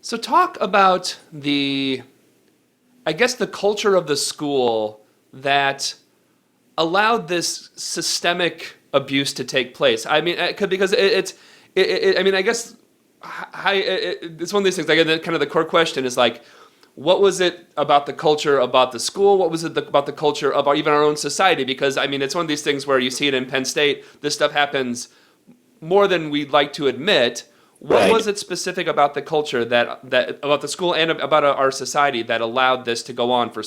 So talk about I guess the culture of the school that allowed this systemic abuse to take place. I mean, because I mean, I guess it's one of these things. Like, kind of the core question is like, what was it about the culture about the school? What was it about the culture of even our own society? Because I mean, it's one of these things where you see it in Penn State. This stuff happens more than we'd like to admit. What was it specific about the culture that about the school and about our society that allowed this to go on for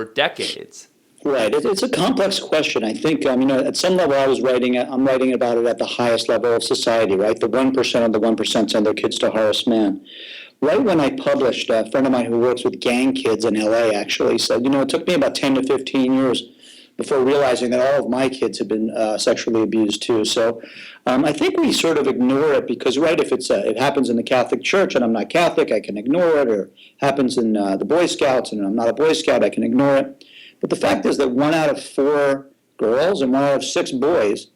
decades? Right. It's a complex question. I think, at some level I'm writing about it at the highest level of society, right? The 1% of the 1% send their kids to Horace Mann. Right when I published, a friend of mine who works with gang kids in LA actually said, it took me about 10 to 15 years before realizing that all of my kids have been sexually abused too. So I think we sort of ignore it because, right, if it happens in the Catholic Church and I'm not Catholic, I can ignore it, or happens in the Boy Scouts and I'm not a Boy Scout, I can ignore it. But the fact is that 1 out of 4 girls and 1 out of 6 boys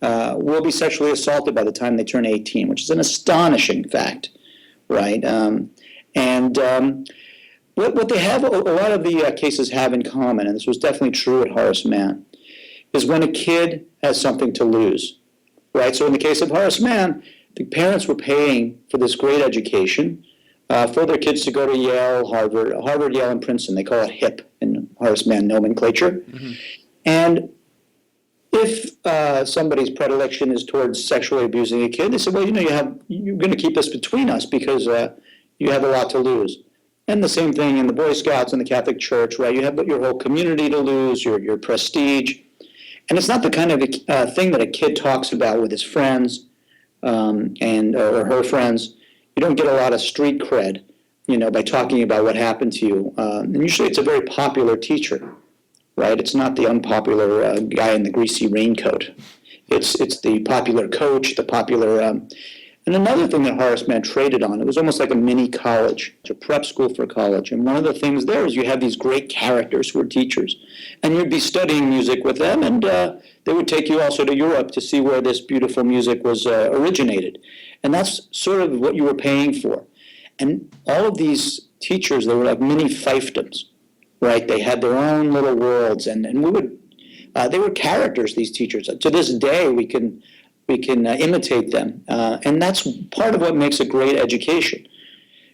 will be sexually assaulted by the time they turn 18, which is an astonishing fact, right? What they have, a lot of the cases have in common, and this was definitely true at Horace Mann, is when a kid has something to lose, right? So in the case of Horace Mann, the parents were paying for this great education for their kids to go to Yale, Harvard, Yale, and Princeton. They call it HIP in Horace Mann nomenclature. Mm-hmm. And if somebody's predilection is towards sexually abusing a kid, they say, well, you're going to keep this between us because you have a lot to lose. And the same thing in the Boy Scouts and the Catholic Church, right? You have your whole community to lose, your prestige. And it's not the kind of thing that a kid talks about with his friends or her friends. You don't get a lot of street cred, by talking about what happened to you. And usually it's a very popular teacher, right? It's not the unpopular guy in the greasy raincoat. It's the popular coach, the popular... And another thing that Horace Mann traded on, it was almost like a mini college, a prep school for college. And one of the things there is you have these great characters who are teachers. And you'd be studying music with them, and they would take you also to Europe to see where this beautiful music was originated. And that's sort of what you were paying for. And all of these teachers, they were like mini fiefdoms, right? They had their own little worlds. And they were characters, these teachers. To this day, we can imitate them. And that's part of what makes a great education.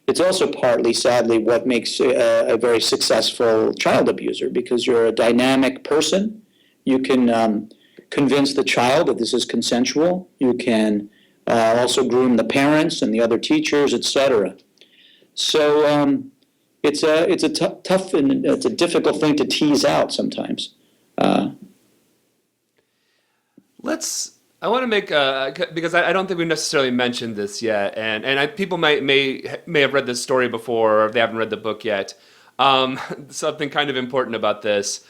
It's also partly, sadly, what makes a very successful child abuser, because you're a dynamic person. You can convince the child that this is consensual. You can also groom the parents and the other teachers, etc. So it's a tough and it's a difficult thing to tease out sometimes. I want to make because I don't think we've necessarily mentioned this yet, and people may have read this story before, or if they haven't read the book yet. Something kind of important about this: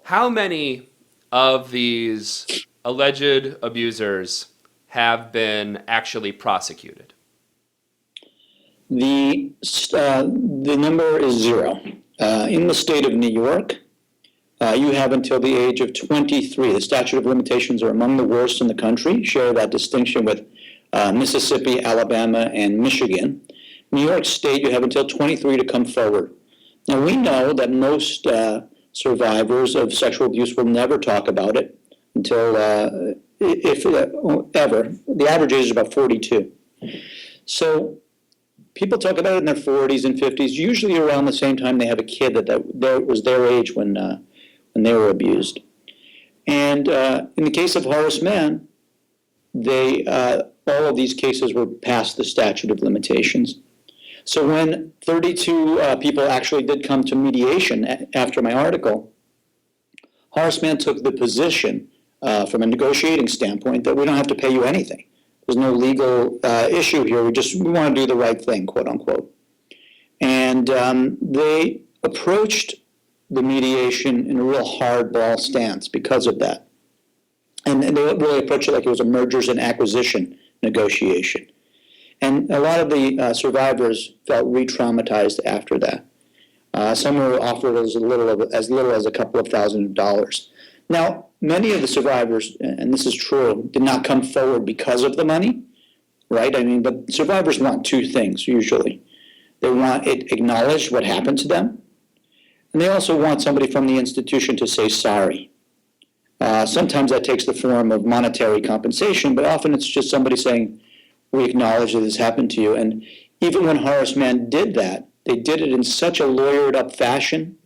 how many of these alleged abusers have been actually prosecuted? The number is 0. In the state of New York, you have until the age of 23. The statute of limitations are among the worst in the country, share that distinction with Mississippi, Alabama, and Michigan. New York State, you have until 23 to come forward. Now, we know that most survivors of sexual abuse will never talk about it until, if ever. The average age is about 42. So people talk about it in their 40s and 50s, usually around the same time they have a kid that was their age when they were abused. And in the case of Horace Mann, all of these cases were past the statute of limitations. So when 32 people actually did come to mediation after my article, Horace Mann took the position from a negotiating standpoint that we don't have to pay you anything. There's no legal issue here. We want to do the right thing, quote unquote. And they approached the mediation in a real hardball stance because of that. And they really approached it like it was a mergers and acquisition negotiation. And a lot of the survivors felt re-traumatized after that. Some were offered as little as a couple of $1,000s. Now, many of the survivors, and this is true, did not come forward because of the money, right? I mean, but survivors want 2 things usually. They want it acknowledged what happened to them. And they also want somebody from the institution to say sorry. Sometimes that takes the form of monetary compensation, but often it's just somebody saying, we acknowledge that this happened to you. And even when Horace Mann did that, they did it in such a lawyered up fashion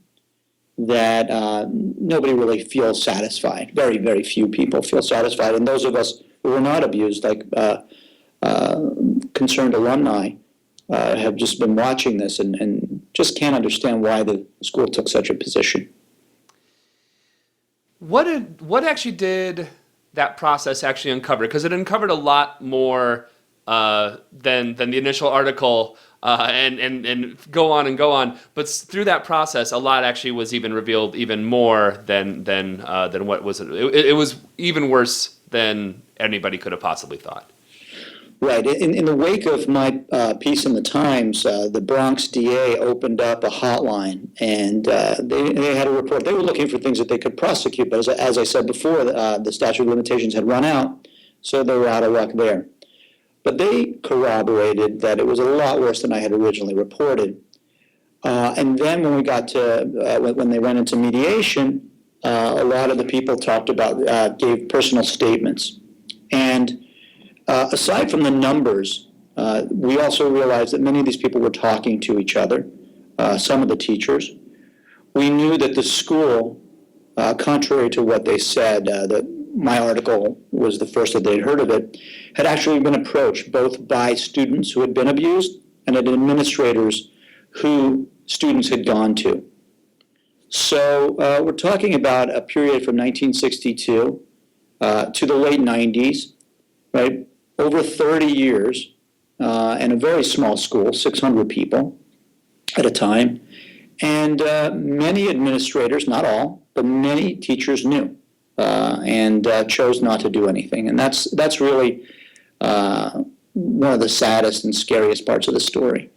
that nobody really feels satisfied. Very, very few people feel satisfied. And those of us who were not abused, like concerned alumni, have just been watching this and just can't understand why the school took such a position. What actually did that process actually uncover? Because it uncovered a lot more than the initial article, and go on and go on. But through that process, a lot actually was even revealed, even more than what was it. It was even worse than anybody could have possibly thought. Right. In the wake of my piece in the Times, the Bronx DA opened up a hotline, and they had a report. They were looking for things that they could prosecute, but as I said before, the statute of limitations had run out, so they were out of luck there. But they corroborated that it was a lot worse than I had originally reported. And then when we got to, when they went into mediation, a lot of the people talked about, gave personal statements. And aside from the numbers, we also realized that many of these people were talking to each other, some of the teachers. We knew that the school, contrary to what they said, that my article was the first that they'd heard of it, had actually been approached both by students who had been abused and administrators who students had gone to. So we're talking about a period from 1962 to the late 90s, right? Over 30 years, and a very small school, 600 people at a time. And many administrators, not all, but many teachers knew and chose not to do anything. And that's really one of the saddest and scariest parts of the story.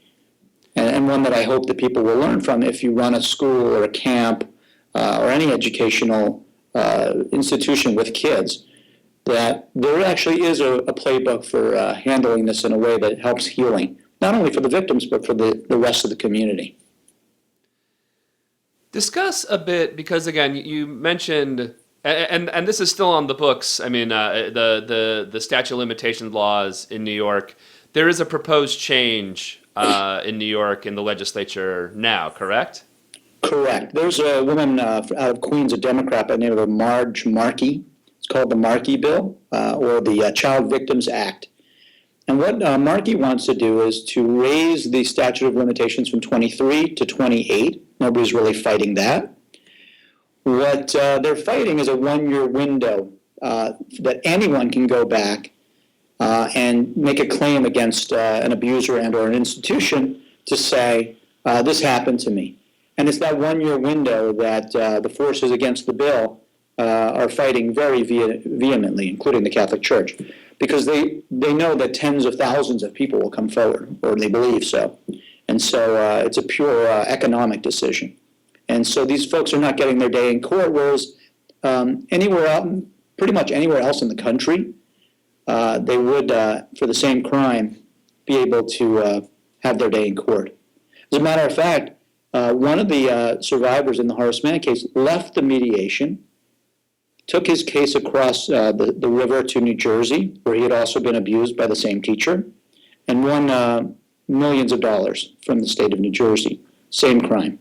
And one that I hope that people will learn from if you run a school or a camp or any educational institution with kids, that there actually is a playbook for handling this in a way that helps healing, not only for the victims, but for the rest of the community. Discuss a bit, because again, you mentioned, and this is still on the books, I mean, the statute of limitations laws in New York. There is a proposed change in New York in the legislature now, correct? Correct. There's a woman out of Queens, a Democrat by the name of Marge Markey. It's called the Markey Bill, or the Child Victims Act. And what Markey wants to do is to raise the statute of limitations from 23 to 28. Nobody's really fighting that. What they're fighting is a one-year window that anyone can go back and make a claim against an abuser and or an institution to say, this happened to me. And it's that one-year window that the forces against the bill are fighting very vehemently, including the Catholic Church, because they know that tens of thousands of people will come forward, or they believe so. And so it's a pure economic decision. And so these folks are not getting their day in court, whereas anywhere else, pretty much anywhere else in the country, they would, for the same crime, be able to have their day in court. As a matter of fact, one of the survivors in the Horace Mann case left the mediation, took his case across the river to New Jersey, where he had also been abused by the same teacher, and won millions of dollars from the state of New Jersey. Same crime.